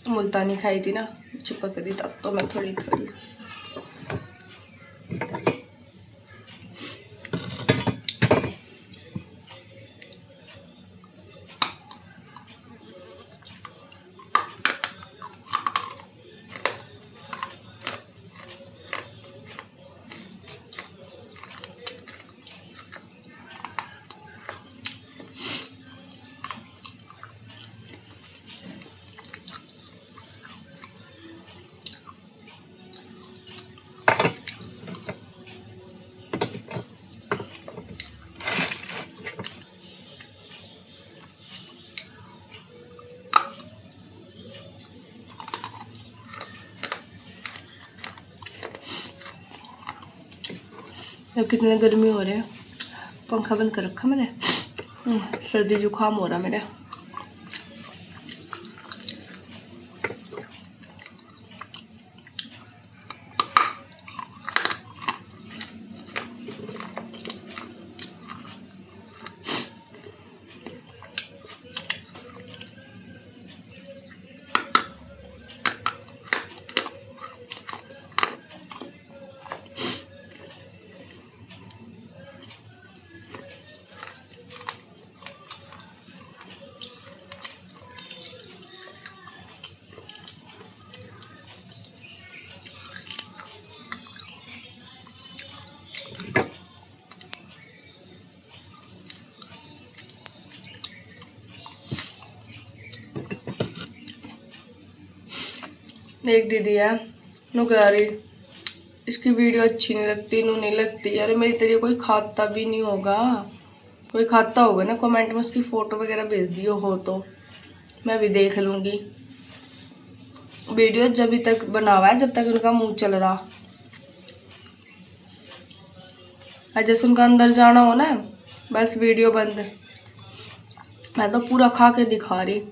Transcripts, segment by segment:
मुल्तानी खाई थी ना, चिपक रही, तब तो मैं थोड़ी थोड़ी कितने गर्मी हो रहे हैं, पंखा बंद कर रखा मैंने। सर्दी जुकाम हो रहा मेरा। एक दीदी है, नु कह रही इसकी वीडियो अच्छी नहीं लगती, नू नहीं लगती। अरे मेरी तरह कोई खाता भी नहीं होगा, कोई खाता होगा ना कमेंट में उसकी फ़ोटो वगैरह भेज दियो हो तो मैं भी देख लूँगी। वीडियो जब तक बना हुआ है, जब तक उनका मुंह चल रहा, जैसे उनका अंदर जाना हो ना, बस वीडियो बंद। मैं तो पूरा खा के दिखा रही।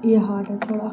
ये हार्ड है थोड़ा।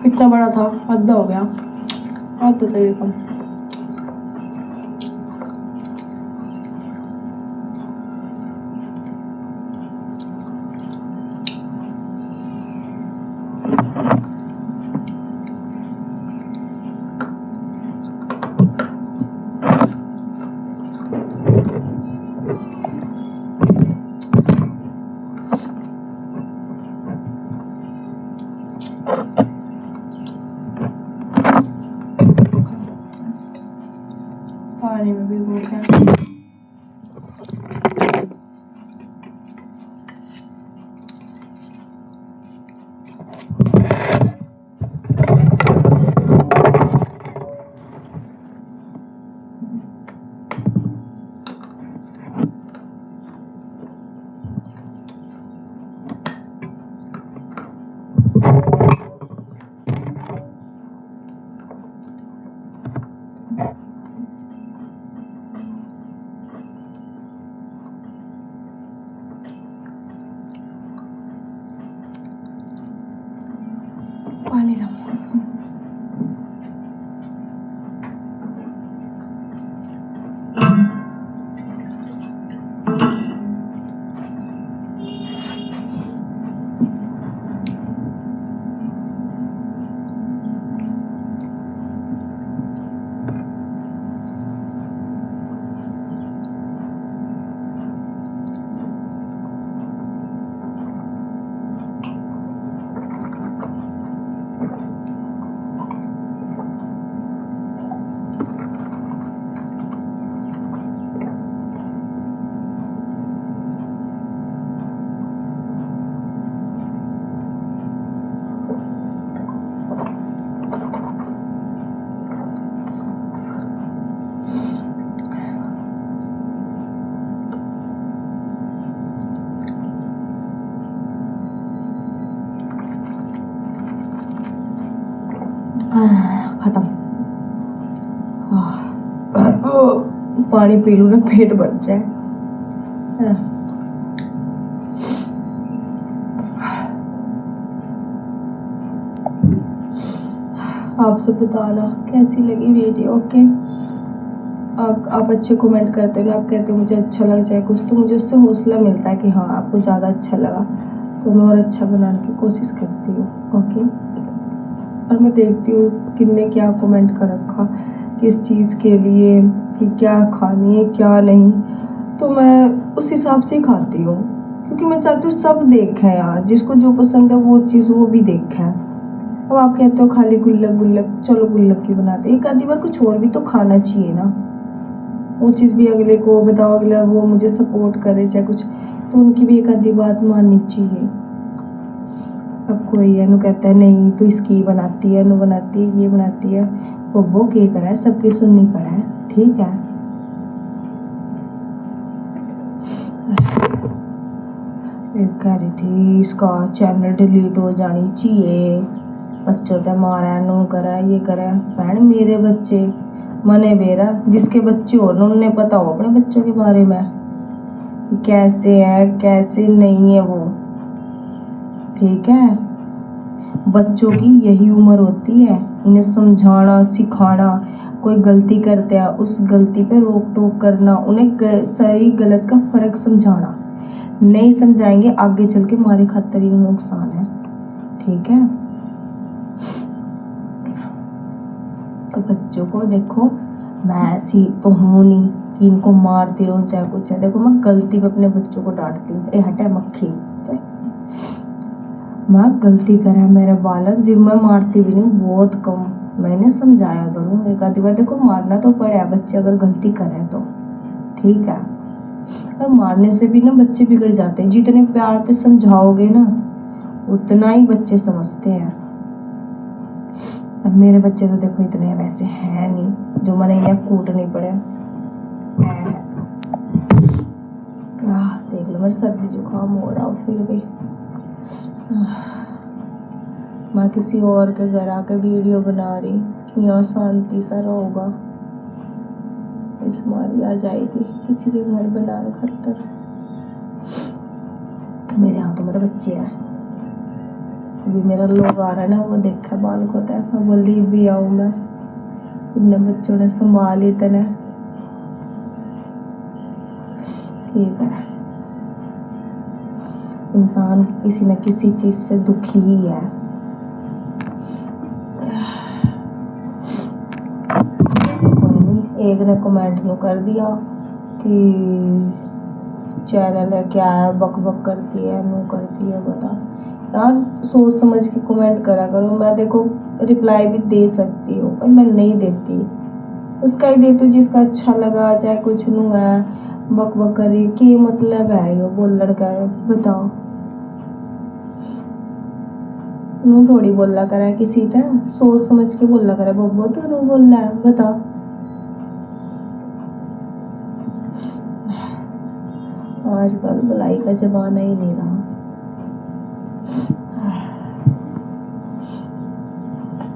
कितना बड़ा था, आधा हो गया, आधा तो ये कम। पानी में भी बहुत है। पानी ला खत्म। पानी पी लूँ ना पेट भर जाए। आप सब बताना कैसी लगी वीडियो। ओके, आप अच्छे कमेंट करते हो ना, आप कहते हो मुझे अच्छा लग जाए कुछ, तो मुझे उससे हौसला मिलता है कि हाँ आपको ज़्यादा अच्छा लगा, तो मैं और अच्छा बनाने की कोशिश करती हूँ। ओके, और मैं देखती हूँ किसने क्या कमेंट कर रखा, किस चीज़ के लिए, कि क्या खानी है क्या नहीं, तो मैं उस हिसाब से ही खाती हूँ, क्योंकि मैं चाहती हूँ सब देखें यार, जिसको जो पसंद है वो चीज़ वो भी देखें। अब आप कहते हो खाली गुल्लक गुल्लक, चलो गुल्लक की बनाते, एक आधी बार कुछ और भी तो खाना चाहिए ना, वो चीज़ भी अगले को बताओ, अगला वो मुझे सपोर्ट करे चाहे कुछ, तो उनकी भी एक आधी बात माननी चाहिए। अब कोई है नु कहता है नहीं तो इसकी बनाती है, नु बनाती है, ये बनाती है, वो के करा है, सबकी सुननी पड़ा है, ठीक है। कह रही थी इसका चैनल डिलीट हो जानी चाहिए, बच्चों ते मारा है, नू करा है, ये करा है। भैन मेरे बच्चे मने बेरा, जिसके बच्चे हो ना उन्हें पता हो अपने बच्चों के बारे में कैसे है कैसे नहीं है वो, ठीक है। बच्चों की यही उम्र होती है, इन्हें समझाना सिखाना, कोई गलती करते हैं उस गलती पे रोक टोक करना, उन्हें सही गलत का फर्क समझाना। नहीं समझाएंगे आगे चल के हमारे खातिर ही नुकसान है, ठीक है। तो बच्चों को देखो, मैं ऐसी तो हूँ नहीं कि इनको मारती रहूं चाहे कुछ है। देखो मैं गलती पे अपने बच्चों को डांटती हूँ, ए हटे मक्खी, माँ गलती करे मेरा बालक, जिब मैं मारती भी नहीं, बहुत कम मैंने समझाया करूँ। एक आधी बार देखो मारना तो पड़े बच्चे अगर गलती करे तो, ठीक है। और मारने से भी ना बच्चे बिगड़ जाते हैं, जितने प्यार से समझाओगे ना उतना ही बच्चे समझते हैं। अब मेरे बच्चे तो देखो इतने वैसे हैं नहीं जो मैंने इन्हें कूट नहीं पड़े। देख लो मेरे सर्दी जुकाम हो रहा हूँ फिर भी मैं किसी और के घर आके वीडियो बना रही कि यहाँ शांति सा होगा, इस मारी आ जाएगी किसी के घर बनाने खातर। मेरे यहाँ तो मेरे बच्चे हैं, अभी मेरा लोग आ रहा है ना वो देखा बाल को है, मैं बोली भी आऊँ मैं, इतने बच्चों ने संभाल इतने, ठीक है। इंसान किसी न किसी चीज से दुखी ही है। एक ने कमेंट नो कर दिया कि चैनल है क्या है, बक बक करती है नो करती है, बता यार सोच समझ के कमेंट करा करो। मैं देखो रिप्लाई भी दे सकती हूँ पर मैं नहीं देती, उसका ही देती हूँ जिसका अच्छा लगा, चाहे कुछ नू है बक बक करी की मतलब है यो बोल लड़का है, बताओ नू थोड़ी बोला करा किसी से, सोच समझ के बोला करा बब्बो तो नू बोल रहा है, बता। आजकल भलाई का जमाना ही नहीं रहा।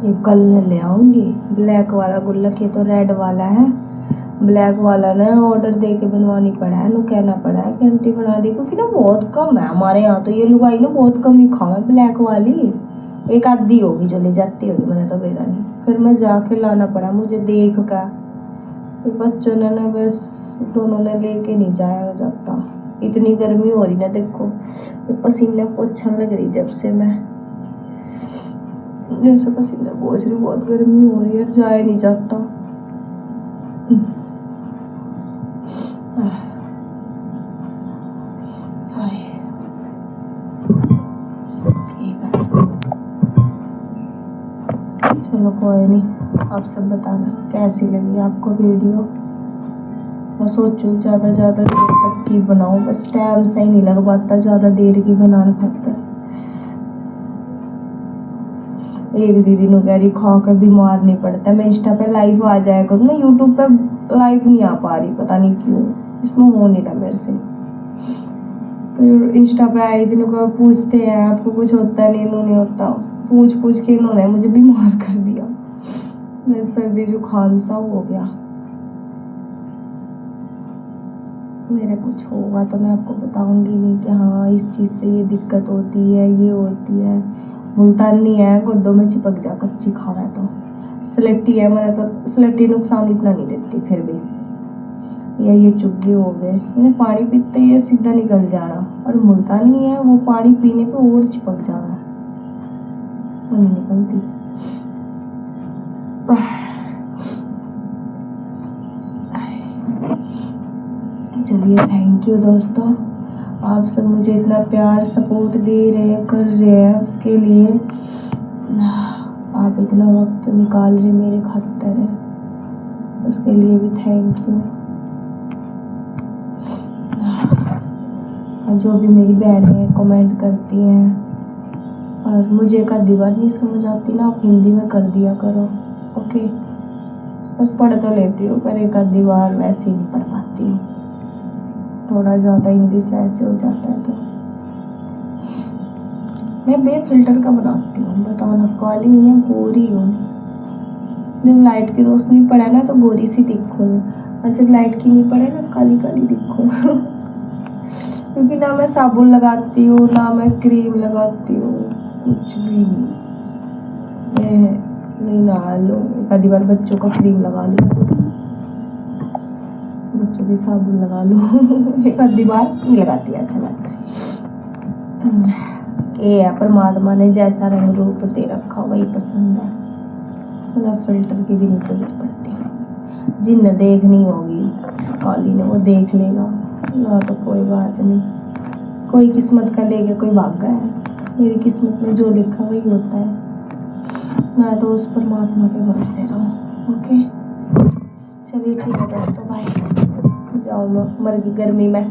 ये कल ले आऊंगी ब्लैक वाला गुल्लक, ये तो रेड वाला है, ब्लैक वाला ना ऑर्डर दे के बनवानी पड़ा है, नु कहना पड़ा है कि आंटी बना दी, क्योंकि ना बहुत कम है हमारे यहाँ तो ये लुगाई ना बहुत कम ही खावा ब्लैक वाली, एक आधी होगी जो ले जाती होगी, मैंने तो बेरा नहीं, फिर मैं जाके लाना पड़ा मुझे देख कर, फिर बच्चों ने ना बस दोनों ने लेके नहीं जाया जाता, इतनी गर्मी हो रही ना देखो, पसीने पोछन लग रही जब से मैं जैसे पसीने पोछ रही, बहुत गर्मी हो रही है, जाया नहीं जाता। चलो कोई नहीं, आप सब बताना कैसी लगी आपको वीडियो। मैं सोचूं ज़्यादा देर तक की बनाऊं, बस टाइम सही नहीं लग पाता ज़्यादा देर की बनाने खातर। एक दीदी नु कह रही खा कर बीमार नहीं पड़ता, मैं इंस्टा पे लाइव आ जाया करूँ ना, यूट्यूब पे लाइव नहीं आ पा रही, पता नहीं क्यों, इसमें हो नहीं रहा मेरे से। तो इंस्टा पे आए दिनों को पूछते हैं आपको कुछ होता नहीं, नहीं होता, पूछ के इन्होंने मुझे बीमार कर दिया, मेरे सर्दी जुकाम सा हो गया। मेरे कुछ होगा तो मैं आपको बताऊंगी नहीं कि हाँ इस चीज़ से ये दिक्कत होती है, ये होती है। मुल्तानी है गुड्डों में चिपक जा, कच्ची खावा तो स्लेटी है, मैंने तो स्लेटी नुकसान इतना नहीं देती, फिर भी ये चुग्गे हो गए, इन्हें पानी पीते ही सीधा निकल जाना, और मुल्तानी है वो पानी पीने पे और चिपक जाना, वो नहीं निकलती। चलिए थैंक यू दोस्तों, आप सब मुझे इतना प्यार सपोर्ट दे रहे कर रहे हैं, उसके लिए आप इतना वक्त निकाल रहे मेरे खातिर है, उसके लिए भी थैंक यू। और जो भी मेरी बहनें कमेंट करती हैं, और मुझे एक आधी बार नहीं समझ आती ना, आप हिंदी में कर दिया करो, ओके। मैं पढ़ तो लेती हूँ पर एक आधी बार वैसे ही नहीं पढ़ पाती हूँ, थोड़ा ज़्यादा इंग्लिश ऐसे हो जाता है तो मैं बे फिल्टर का बनाती हूँ, बताओ ना, काली हूँ या गोरी हूँ। जब लाइट की रोशनी पड़े ना तो गोरी सी दिखूँ, और जब लाइट की नहीं पड़े ना काली काली दिखूँ। क्योंकि ना मैं साबुन लगाती हूँ ना मैं क्रीम लगाती हूँ, कुछ भी नहीं। नहीं नहा लो, एक आधी बार बच्चों का क्रीम लगा लो, बच्चों की साबुन लगा लो। एक आधी बार नहीं लगाती, ऐसा लगता है। ये है, परमात्मा ने जैसा रंग रूप दे रखा वही पसंद है, मतलब फिल्टर की भी नहीं जरूरत पड़ती। जिन देखनी होगी काली ने वो देख लेगा ना, तो कोई बात नहीं। कोई किस्मत का लेके कोई भागा है, मेरी किस्मत में जो लिखा वही होता है। मैं तो उस परमात्मा के भरोसे रहूं। ओके, चलिए ठीक है दोस्तों, बाय। जाओ, मर गई गर्मी में।